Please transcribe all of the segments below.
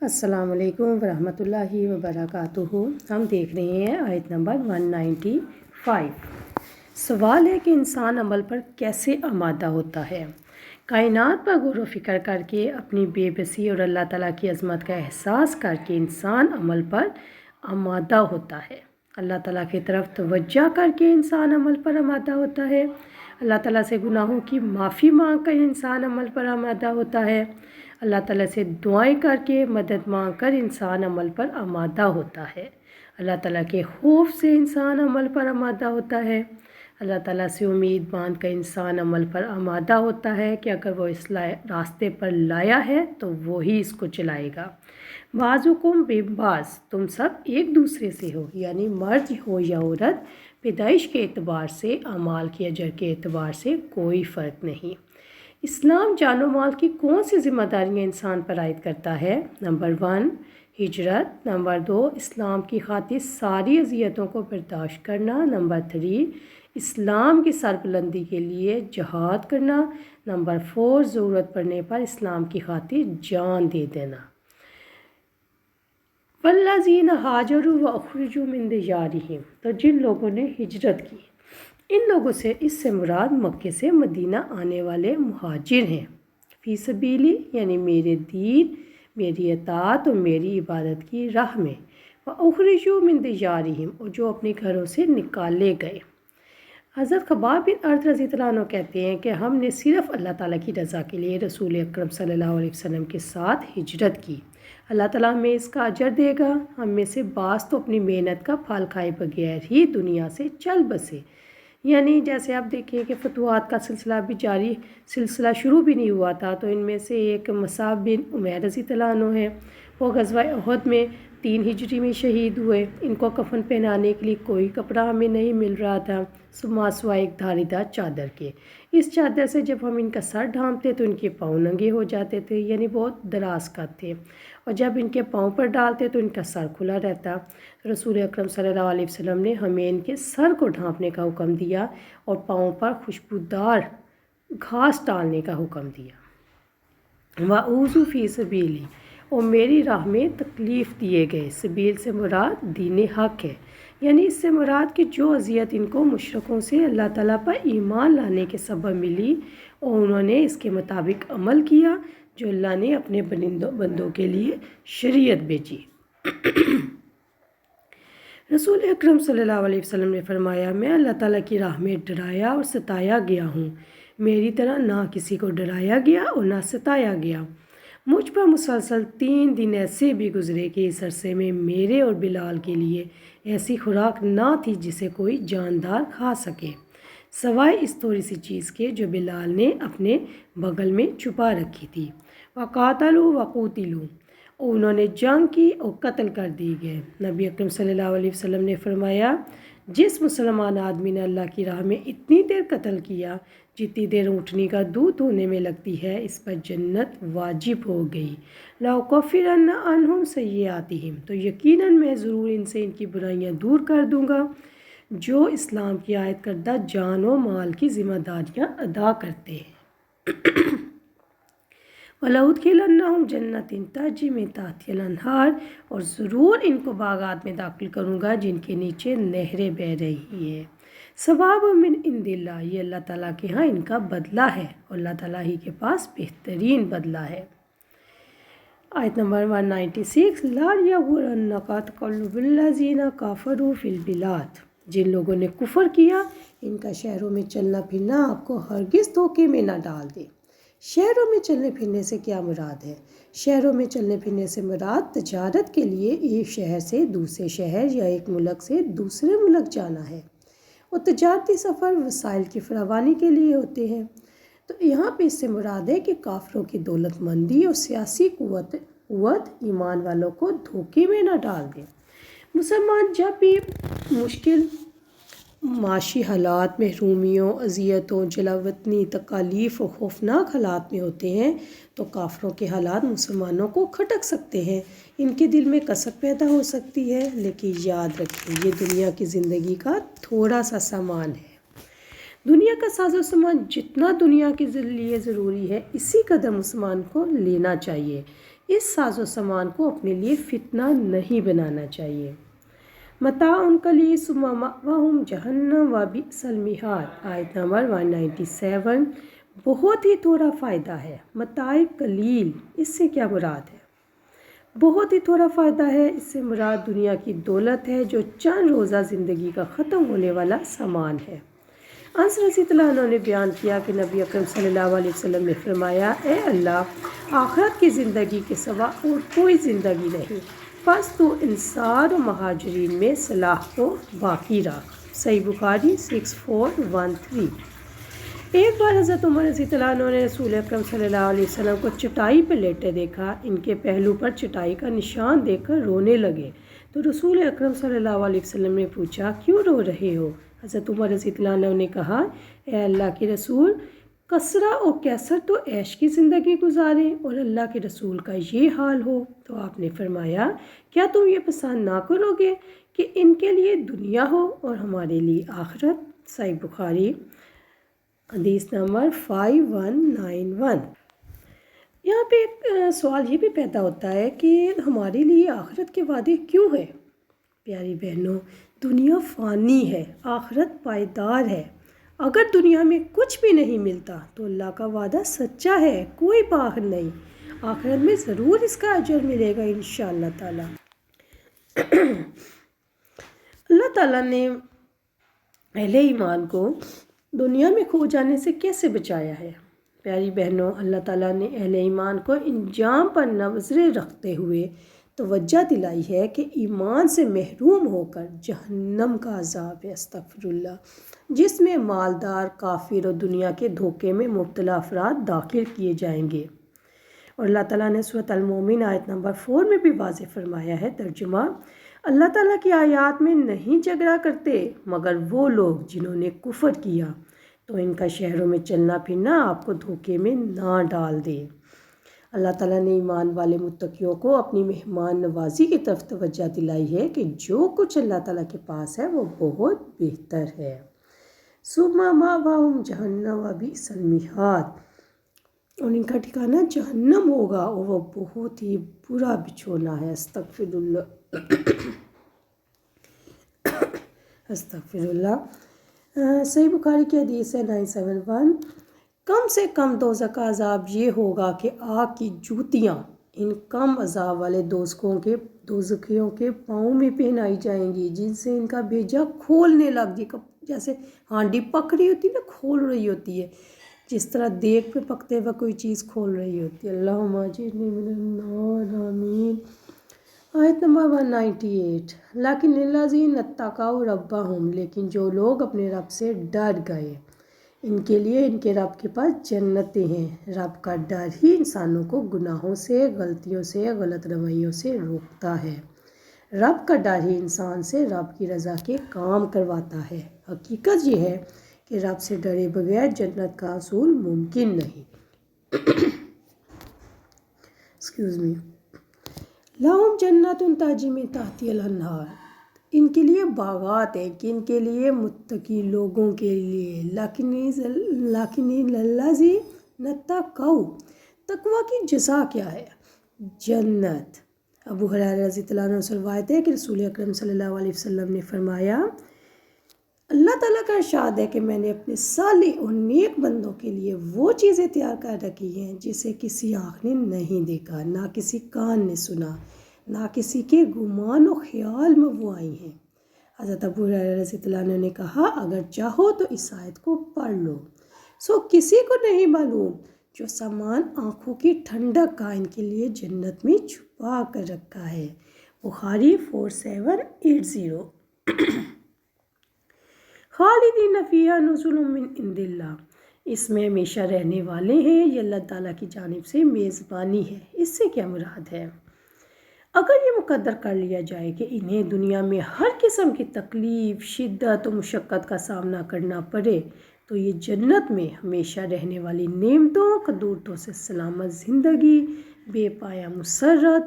السلام علیکم ورحمۃ اللہ وبرکاتہ۔ ہم دیکھ رہے ہیں آیت نمبر 195۔ سوال ہے کہ انسان عمل پر کیسے آمادہ ہوتا ہے۔ کائنات پر غور و فکر کر کے اپنی بے بسی اور اللہ تعالیٰ کی عظمت کا احساس کر کے انسان عمل پر آمادہ ہوتا ہے۔ اللہ تعالیٰ کی طرف توجہ کر کے انسان عمل پر آمادہ ہوتا ہے۔ اللہ تعالیٰ سے گناہوں کی معافی مانگ کر انسان عمل پر آمادہ ہوتا ہے۔ اللہ تعالیٰ سے دعائیں کر کے مدد مانگ کر انسان عمل پر آمادہ ہوتا ہے۔ اللہ تعالیٰ کے خوف سے انسان عمل پر آمادہ ہوتا ہے۔ اللہ تعالیٰ سے امید باندھ کر انسان عمل پر آمادہ ہوتا ہے کہ اگر وہ اس راستے پر لایا ہے تو وہی اس کو چلائے گا۔ بعضکم من بعض، تم سب ایک دوسرے سے ہو، یعنی مرد ہو یا عورت، پیدائش کے اعتبار سے، اعمال کے اجر کے اعتبار سے کوئی فرق نہیں۔ اسلام جان و مال کی کون سی ذمہ داریاں انسان پر عائد کرتا ہے؟ نمبر 1 ہجرت، نمبر 2 اسلام کی خاطر ساری اذیتوں کو برداشت کرنا، نمبر 3 اسلام کی سربلندی کے لیے جہاد کرنا، نمبر 4 ضرورت پڑنے پر اسلام کی خاطر جان دے دینا۔ والذین ہاجروا واخرجوا من دیارہم، تو جن لوگوں نے ہجرت کی، ان لوگوں سے اس سے مراد مکے سے مدینہ آنے والے مہاجر ہیں۔ فی سبیلی، یعنی میرے دین، میری اطاعت اور میری عبادت کی راہ میں۔ واخرجوا من دیارہم، اور جو اپنے گھروں سے نکالے گئے۔ حضرت خباب بن ارد رضی اللہ عنہ کہتے ہیں کہ ہم نے صرف اللہ تعالیٰ کی رضا کے لیے رسول اکرم صلی اللہ علیہ وسلم کے ساتھ ہجرت کی۔ اللہ تعالیٰ ہمیں اس کا اجر دے گا۔ ہم میں سے بعض تو اپنی محنت کا پھل کھائے بغیر ہی دنیا سے چل بسے، یعنی جیسے آپ دیکھیں کہ فتوحات کا سلسلہ بھی جاری، سلسلہ شروع بھی نہیں ہوا تھا، تو ان میں سے ایک مصعب بن عمیر رضی اللہ عنہ ہے، وہ غزوہ احد میں 3 ہجری میں شہید ہوئے۔ ان کو کفن پہنانے کے لیے کوئی کپڑا ہمیں نہیں مل رہا تھا سوائے ایک دھاری دار چادر کے۔ اس چادر سے جب ہم ان کا سر ڈھانپتے تو ان کے پاؤں ننگے ہو جاتے تھے، یعنی بہت دراز قد تھے، اور جب ان کے پاؤں پر ڈالتے تو ان کا سر کھلا رہتا۔ رسول اکرم صلی اللہ علیہ وسلم نے ہمیں ان کے سر کو ڈھانپنے کا حکم دیا اور پاؤں پر خوشبودار گھاس ڈالنے کا حکم دیا۔ وَأُوذُوا فِي سَبِيلِي، اور میری راہ میں تکلیف دیے گئے۔ سبیل سے مراد دین حق ہے، یعنی اس سے مراد کہ جو اذیت ان کو مشرکوں سے اللہ تعالیٰ پر ایمان لانے کے سبب ملی اور انہوں نے اس کے مطابق عمل کیا جو اللہ نے اپنے بندوں کے لیے شریعت بھیجی۔ رسول اکرم صلی اللہ علیہ وسلم نے فرمایا، میں اللہ تعالیٰ کی راہ میں ڈرایا اور ستایا گیا ہوں، میری طرح نہ کسی کو ڈرایا گیا اور نہ ستایا گیا۔ مجھ پر مسلسل 3 دن ایسے بھی گزرے کہ اس عرصے میں میرے اور بلال کے لیے ایسی خوراک نہ تھی جسے کوئی جاندار کھا سکے، سوائے اس تھوڑی سی چیز کے جو بلال نے اپنے بغل میں چھپا رکھی تھی۔ وَقَاتَلُوا وَقُوتِلُوا، اور انہوں نے جنگ کی اور قتل کر دی گئے۔ نبی اکرم صلی اللہ علیہ وسلم نے فرمایا، جس مسلمان آدمی نے اللہ کی راہ میں اتنی دیر قتل کیا جتنی دیر اونٹنی کا دودھ ہونے میں لگتی ہے، اس پر جنت واجب ہو گئی۔ لَأُكَفِّرَنَّ عَنْهُمْ سَيِّئَاتِهِمْ، تو یقیناً میں ضرور ان سے ان کی برائیاں دور کر دوں گا جو اسلام کی عائد کردہ جان و مال کی ذمہ داریاں ادا کرتے ہیں۔ وَلَأُدْخِلَنَّهُمْ جَنَّاتٍ تَجْرِی مِن تَحْتِہَا الْأَنْہَارُ، اور ضرور ان کو باغات میں داخل کروں گا جن کے نیچے نہریں بہہ رہی ہیں۔ ثواب من عند اللہ، یہ اللہ تعالیٰ کے ہاں ان کا بدلہ ہے اور اللہ تعالیٰ ہی کے پاس بہترین بدلہ ہے۔ آیت نمبر 196۔ لا یغرنک تقلب الذین کفروا فی البلاد، جن لوگوں نے کفر کیا ان کا شہروں میں چلنا پھرنا آپ کو ہرگز دھوکے میں نہ ڈال دے۔ شہروں میں چلنے پھرنے سے کیا مراد ہے؟ شہروں میں چلنے پھرنے سے مراد تجارت کے لیے ایک شہر سے دوسرے شہر یا ایک ملک سے دوسرے ملک جانا ہے، اور تجارتی سفر وسائل کی فراوانی کے لیے ہوتے ہیں۔ تو یہاں پہ اس سے مراد ہے کہ کافروں کی دولت مندی اور سیاسی قوت ایمان والوں کو دھوکے میں نہ ڈال دیں۔ مسلمان جب بھی مشکل معاشی حالات، محرومیوں، اذیتوں، جلاوطنی، تکالیف اور خوفناک حالات میں ہوتے ہیں تو کافروں کے حالات مسلمانوں کو کھٹک سکتے ہیں، ان کے دل میں کسک پیدا ہو سکتی ہے، لیکن یاد رکھیں یہ دنیا کی زندگی کا تھوڑا سا سامان ہے۔ دنیا کا ساز و سامان جتنا دنیا کے لیے ضروری ہے اسی قدر مسلمان کو لینا چاہیے، اس ساز و سامان کو اپنے لیے فتنہ نہیں بنانا چاہیے۔ متاع قلیل ثم مأواہم جہنم وبئس المہاد، آیت نمبر 197۔ بہت ہی تھوڑا فائدہ ہے۔ متاع قلیل، اس سے کیا مراد ہے؟ بہت ہی تھوڑا فائدہ ہے، اس سے مراد دنیا کی دولت ہے جو چند روزہ زندگی کا ختم ہونے والا سامان ہے۔ انس رضی اللہ عنہ نے بیان کیا کہ نبی اکرم صلی اللہ علیہ وسلم نے فرمایا، اے اللہ، آخرت کی زندگی کے سوا اور کوئی زندگی نہیں، پس تو انصار و مہاجرین میں صلاح کو باقی رکھ۔ صحیح بخاری 6413۔ ایک بار حضرت عمر رضی اللہ عنہ نے رسول اکرم صلی اللہ علیہ وسلم کو چٹائی پہ لیٹے دیکھا۔ ان کے پہلو پر چٹائی کا نشان دیکھ کر رونے لگے تو رسول اکرم صلی اللہ علیہ وسلم نے پوچھا، کیوں رو رہے ہو؟ حضرت عمر رضی اللہ عنہ نے کہا، اے اللہ کے رسول، کسرا اور کیسر تو عیش کی زندگی گزاریں اور اللہ کے رسول کا یہ حال ہو۔ تو آپ نے فرمایا، کیا تم یہ پسند نہ کرو گے کہ ان کے لیے دنیا ہو اور ہمارے لیے آخرت؟ صحیح بخاری حدیث نمبر 5191۔ یہاں پہ ایک سوال یہ بھی پیدا ہوتا ہے کہ ہمارے لیے آخرت کے وعدے کیوں ہیں؟ پیاری بہنوں، دنیا فانی ہے، آخرت پائیدار ہے۔ اگر دنیا میں کچھ بھی نہیں ملتا تو اللہ کا وعدہ سچا ہے، کوئی باہر نہیں، آخرت میں ضرور اس کا اجر ملے گا انشاءاللہ تعالی۔ اللہ تعالیٰ نے اہل ایمان کو دنیا میں کھو جانے سے کیسے بچایا ہے؟ پیاری بہنوں، اللہ تعالیٰ نے اہل ایمان کو انجام پر نظریں رکھتے ہوئے توجہ دلائی ہے کہ ایمان سے محروم ہو کر جہنم کا عذاب ہے، استغفر اللہ، جس میں مالدار، کافر اور دنیا کے دھوکے میں مبتلا افراد داخل کیے جائیں گے۔ اور اللہ تعالیٰ نے سورۃ المومن آیت نمبر 4 میں بھی واضح فرمایا ہے، ترجمہ، اللہ تعالیٰ کی آیات میں نہیں جھگڑا کرتے مگر وہ لوگ جنہوں نے کفر کیا، تو ان کا شہروں میں چلنا پھرنا آپ کو دھوکے میں نہ ڈال دے۔ اللہ تعالیٰ نے ایمان والے متقیوں کو اپنی مہمان نوازی کی طرف توجہ دلائی ہے کہ جو کچھ اللہ تعالیٰ کے پاس ہے وہ بہت بہتر ہے۔ ثم مأواہم جہنم وبئس المہاد، اور ان کا ٹھکانہ جہنم ہوگا اور وہ بہت ہی برا بچھونا ہے، استغفر اللہ، استغفر اللہ۔ صحیح بخاری کی حدیث ہے 971۔ کم سے کم دوزخ کا عذاب یہ ہوگا کہ آگ کی جوتیاں ان کم عذاب والے دوزخیوں کے پاؤں میں پہنائی جائیں گی، جن سے ان کا بھیجا کھولنے لگ جائے، جیسے ہانڈی پک رہی ہوتی ہے نا، کھول رہی ہوتی ہے، جس طرح دیگ پہ پکتے ہوئے کوئی چیز کھول رہی ہوتی ہے۔ اللہم اجرنی من النار، آمین۔ آیت نمبر 198۔ لیکن الذین اتقوا ربہم، لیکن جو لوگ اپنے رب سے ڈر گئے، ان کے لیے ان کے رب کے پاس جنتیں ہیں۔ رب کا ڈر ہی انسانوں کو گناہوں سے، غلطیوں سے، غلط رویوں سے روکتا ہے۔ رب کا ڈر ہی انسان سے رب کی رضا کے کام کرواتا ہے۔ حقیقت یہ ہے کہ رب سے ڈرے بغیر جنت کا حصول ممکن نہیں۔ Excuse me. لہم جنات تجری من تحتہا الانہار، ان کے لیے باغات ہیں، کن کے لیے؟ متقی لوگوں کے لیے۔ لیکن الذین اتقوا، تقوی کی جزا کیا ہے؟ جنت۔ ابو ہریرہ رضی اللہ عنہ سے روایت ہے کہ رسول اکرم صلی اللہ علیہ وسلم نے فرمایا، اللہ تعالیٰ کا ارشاد ہے کہ میں نے اپنے صالح اور نیک بندوں کے لیے وہ چیزیں تیار کر رکھی ہیں جسے کسی آنکھ نے نہیں دیکھا، نہ کسی کان نے سنا، نہ کسی کے گمان و خیال میں وہ آئی ہیں۔ حضرت ابو ہریرہ رضی اللہ عنہ نے کہا، اگر چاہو تو اس آیت کو پڑھ لو۔ کسی کو نہیں معلوم جو سامان آنکھوں کی ٹھنڈک کا ان کے لیے جنت میں چھپا کر رکھا ہے۔ بخاری 4780۔ خالدین فیہا نزل من عند اللہ، اس میں ہمیشہ رہنے والے ہیں، یہ اللہ تعالیٰ کی جانب سے میزبانی ہے۔ اس سے کیا مراد ہے؟ اگر یہ مقدر کر لیا جائے کہ انہیں دنیا میں ہر قسم کی تکلیف، شدت و مشقت کا سامنا کرنا پڑے، تو یہ جنت میں ہمیشہ رہنے والی نعمتوں، قدورتوں سے سلامت زندگی، بے پایہ مسرت،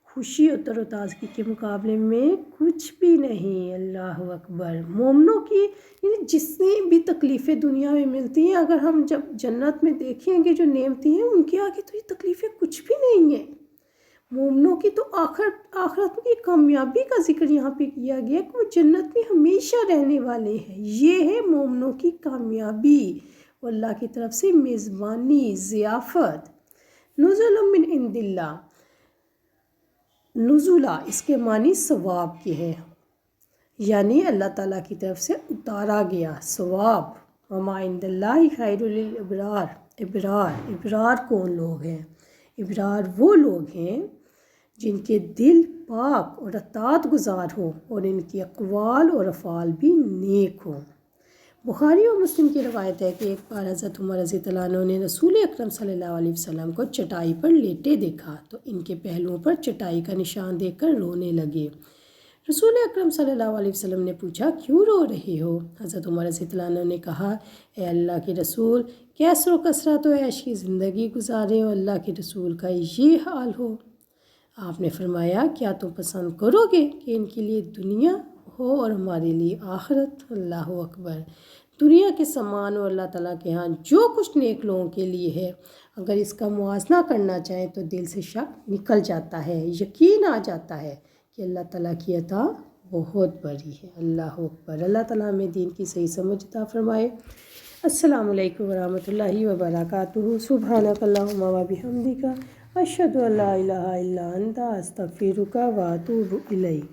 خوشی اور تر و تازگی کے مقابلے میں کچھ بھی نہیں۔ اللہ اکبر۔ مومنوں کی جتنی بھی تکلیفیں دنیا میں ملتی ہیں، اگر ہم جب جنت میں دیکھیں گے جو نعمتیں ہیں، ان کے آگے تو یہ تکلیفیں کچھ بھی نہیں ہیں۔ مومنوں کی تو آخرت کی کامیابی کا ذکر یہاں پہ کیا گیا کہ وہ جنت میں ہمیشہ رہنے والے ہیں. یہ ہے مومنوں کی کامیابی، اور اللہ کی طرف سے میزبانی، ضیافت. نزل من عند اللہ، نزلہ اس کے معنی ثواب کے ہیں، یعنی اللہ تعالیٰ کی طرف سے اتارا گیا ثواب. وما عند اللہ خیر للابرار. ابرار کون لوگ ہیں؟ ابرار وہ لوگ ہیں جن کے دل پاک اور اطاعت گزار ہوں اور ان کی اقوال اور افعال بھی نیک ہوں. بخاری اور مسلم کی روایت ہے کہ ایک بار حضرت عمر رضی اللہ عنہ نے رسول اکرم صلی اللہ علیہ وسلم کو چٹائی پر لیٹے دیکھا تو ان کے پہلوؤں پر چٹائی کا نشان دیکھ کر رونے لگے. رسول اکرم صلی اللہ علیہ وسلم نے پوچھا کیوں رو رہے ہو؟ حضرت عمر رضی اللہ عنہ نے کہا اے اللہ کے رسول، کیسر و کثرت و عیش کی زندگی گزارے اور اللہ کے رسول کا یہ حال ہو. آپ نے فرمایا کیا تم پسند کرو گے کہ ان کے لیے دنیا ہو اور ہمارے لیے آخرت؟ اللہ اکبر. دنیا کے سامان اور اللہ تعالیٰ کے ہاں جو کچھ نیک لوگوں کے لیے ہے، اگر اس کا موازنہ کرنا چاہیں تو دل سے شک نکل جاتا ہے، یقین آ جاتا ہے کہ اللہ تعالیٰ کی عطا بہت بڑی ہے. اللہ اکبر. اللہ تعالیٰ ہمیں دین کی صحیح سمجھ عطا فرمائے. السلام علیکم ورحمۃ اللہ وبرکاتہ. سبحانک اللہم و بحمدک، اشہد ان لا الہ الا انت، استغفرک و اتوب الیک.